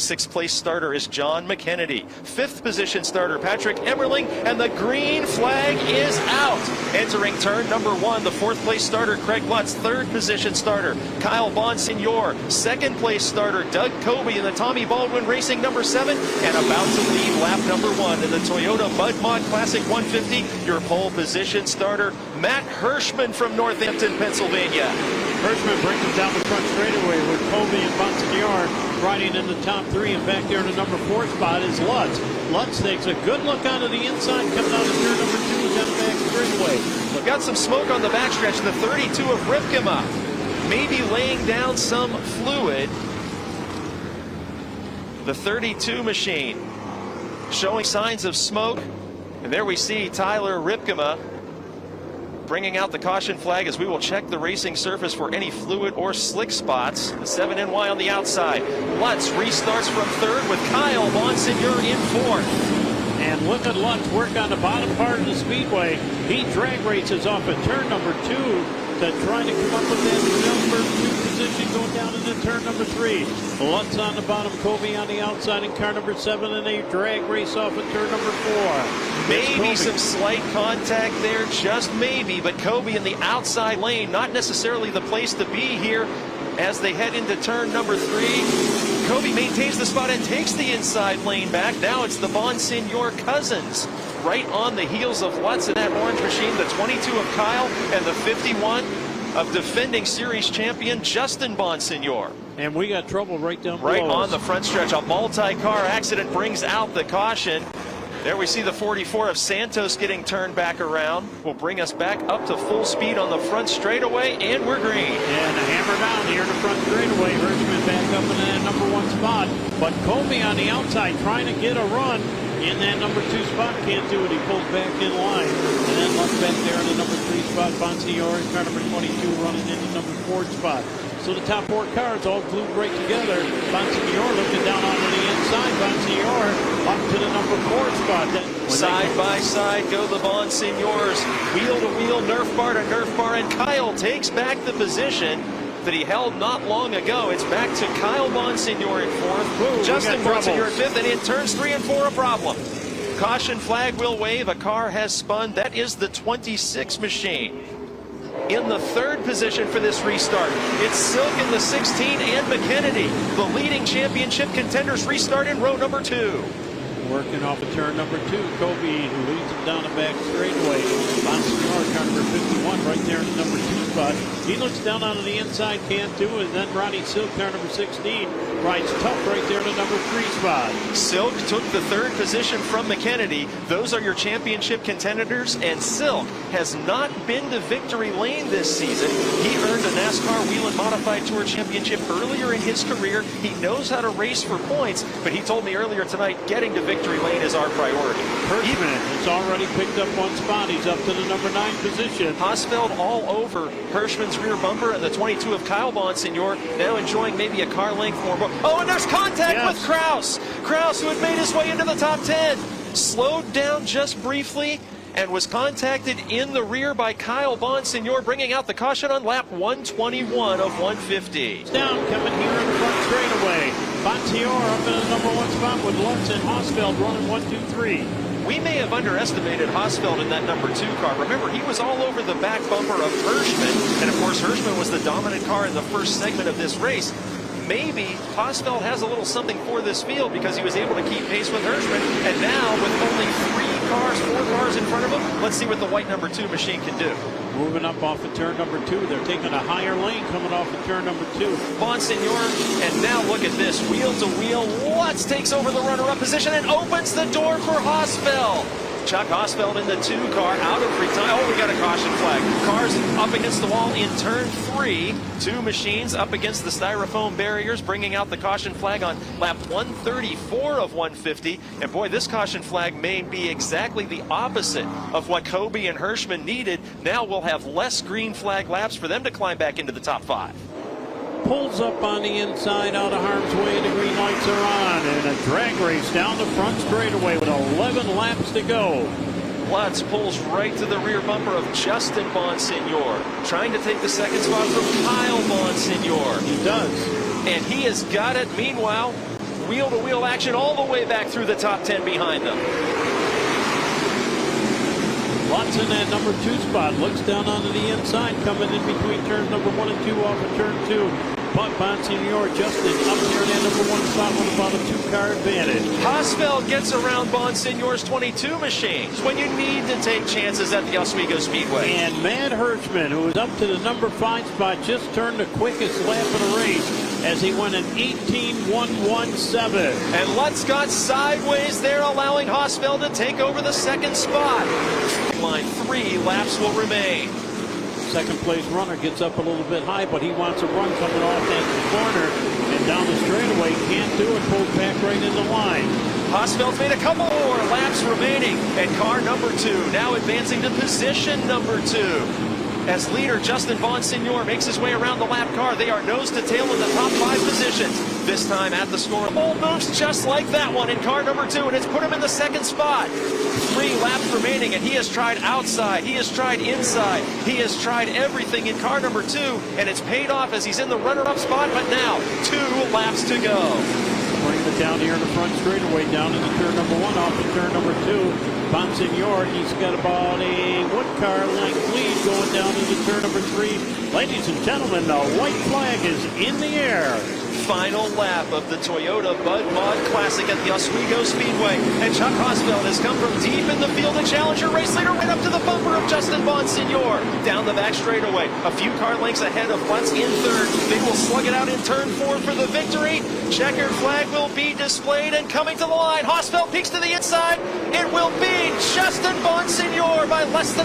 Sixth place starter is John McKennedy. Fifth position starter Patrick Emmerling, and the green flag is out. Entering turn number 1, the fourth place starter Craig Lutz. Third position starter Kyle Bonsignore. Second place starter Doug Coby in the Tommy Baldwin Racing number 7, and about to lead lap number 1 in the Toyota Mud Mod Classic 150, your pole position starter Matt Hirschman from Northampton, Pennsylvania. Hirschman brings it down the front straightaway with Coby and Bonsignore riding in the top 3, and back there in the number 4 spot is Lutz. Lutz takes a good look onto the inside, coming out of turn number 2 down the back straightaway. We've got some smoke on the backstretch. The 32 of Ripkema maybe laying down some fluid. The 32 machine showing signs of smoke. And there we see Tyler Ripkema bringing out the caution flag as we will check the racing surface for any fluid or slick spots. The 7NY on the outside. Lutz restarts from third with Kyle Bonsignore in fourth. And look at Lutz work on the bottom part of the speedway. He drag races off at turn number 2 to try to come up with that number 2 position going down into turn number 3. Lutz on the bottom, Coby on the outside in car number 7, and they drag race off at turn number 4. Maybe some slight contact there, just maybe, but Coby in the outside lane, not necessarily the place to be here as they head into turn number 3. Coby maintains the spot and takes the inside lane back. Now it's the Bonsignore cousins right on the heels of Lutz in that orange machine, the 22 of Kyle and the 51 of defending series champion Justin Bonsignore. And we got trouble right down below. Right on the front stretch. A multi-car accident brings out the caution. There we see the 44 of Santos getting turned back around. Will bring us back up to full speed on the front straightaway, and we're green. And a hammer down here in the front straightaway. Hirschman back up in that number 1 spot. But Coby on the outside trying to get a run in that number 2 spot. Can't do it. He pulls back in line. And then Lutz back there in the number 3 spot. Bonsignore in car number 22 running in the number 4 spot. So the top 4 cars all glued right together. Bonsignore looking down onto the inside. Bonsignore up to the number 4 spot. Side by side go the Bonsignores. Wheel to wheel, Nerf bar to Nerf bar, and Kyle takes back the position that he held not long ago. It's back to Kyle Bonsignore in 4th. Ooh, Justin Bonsignore in 5th, and in turns 3 and 4 a problem. Caution flag will wave. A car has spun. That is the 26 machine. In the 3rd position for this restart, it's Silk in the 16 and McKennedy. The leading championship contenders restart in row number 2. Working off of turn number 2, Coby who leads him down the back straightaway. Bonsignore, car number 51, right there in the number 2 spot. He looks down onto the inside, can't do it. And then Ronnie Silk, car number 16, rides tough right there in the number 3 spot. Silk took the 3rd position from McKennedy. Those are your championship contenders, and Silk has not been to victory lane this season. He earned a NASCAR Whelen Modified Tour championship earlier in his career. He knows how to race for points, but he told me earlier tonight, getting to victory lane is our priority. Hirschman has already picked up 1 spot. He's up to the number 9 position. Hossfeld all over Hirschman's rear bumper, and the 22 of Kyle Bonsignore now enjoying maybe a car length more. Oh, and there's contact with Kraus. Kraus, who had made his way into the top 10, slowed down just briefly and was contacted in the rear by Kyle Bonsignore, bringing out the caution on lap 121 of 150. Down coming here in the front straightaway. Bonsignore up in the number 1 spot with Lutz and Hossfeld running 1, 2, 3. We may have underestimated Hossfeld in that number 2 car. Remember, he was all over the back bumper of Hirschman, and of course Hirschman was the dominant car in the first segment of this race. Maybe Hossfeld has a little something for this field because he was able to keep pace with Hirschman, and now with only 4 cars in front of him, let's see what the white number 2 machine can do. Moving up off of turn number 2. They're taking a higher lane coming off of turn number 2. Bonsignore, and now look at this. Wheel to wheel, Lutz takes over the runner-up position and opens the door for Hossfeld. Chuck Hossfeld in the 2 car out of free time. Oh, we got a caution flag. Cars up against the wall in turn 3. 2 machines up against the styrofoam barriers, bringing out the caution flag on lap 134 of 150. And boy, this caution flag may be exactly the opposite of what Coby and Hirschman needed. Now we'll have less green flag laps for them to climb back into the top 5. Pulls up on the inside, out of harm's way. The green lights are on, and a drag race down the front straightaway with 11 laps to go. Lutz pulls right to the rear bumper of Justin Bonsignore, trying to take the 2nd spot from Kyle Bonsignore. He does. And he has got it. Meanwhile, wheel-to-wheel action all the way back through the top 10 behind them. Lutz in that number 2 spot. Looks down onto the inside, coming in between turns number 1 and 2 off of turn 2. But Bonsignore, Justin, up there in that number 1 spot with about a 2-car advantage. Hossfeld gets around Bonsignore's 22 machines when you need to take chances at the Oswego Speedway. And Matt Hirschman, who was up to the number 5 spot, just turned the quickest lap of the race as he went an 18.117. And Lutz got sideways there, allowing Hossfeld to take over the 2nd spot. Line 3 laps will remain. Second place runner gets up a little bit high, but he wants a run coming off that corner and down the straightaway. Can't do it. Pulled back right in the line. Hossfeld's made a couple more laps remaining, and car number 2 now advancing to position number 2. As leader Justin Bonsignore makes his way around the lap car, they are nose to tail in the top 5 positions. This time at the score. Ball moves just like that one in car number 2, and it's put him in the 2nd spot. 3 laps remaining, and he has tried outside, he has tried inside, he has tried everything in car number 2, and it's paid off as he's in the runner-up spot, but now 2 laps to go. Bringing it down here in the front straightaway, down into turn number 1, off to turn number 2. Bonsignore, he's got about a 1-car length lead going down into turn number 3. Ladies and gentlemen, the white flag is in the air. Final lap of the Toyota Bud Mod Classic at the Oswego Speedway. And Chuck Hossfeld has come from deep in the field, the challenger race leader, right up to the bumper of Justin Bonsignore. Down the back straightaway, a few car lengths ahead of Lutz in 3rd. They will slug it out in turn 4 for the victory. Checkered flag will be displayed, and coming to the line, Hossfeld peeks to the inside. It will be Justin Bonsignore by less than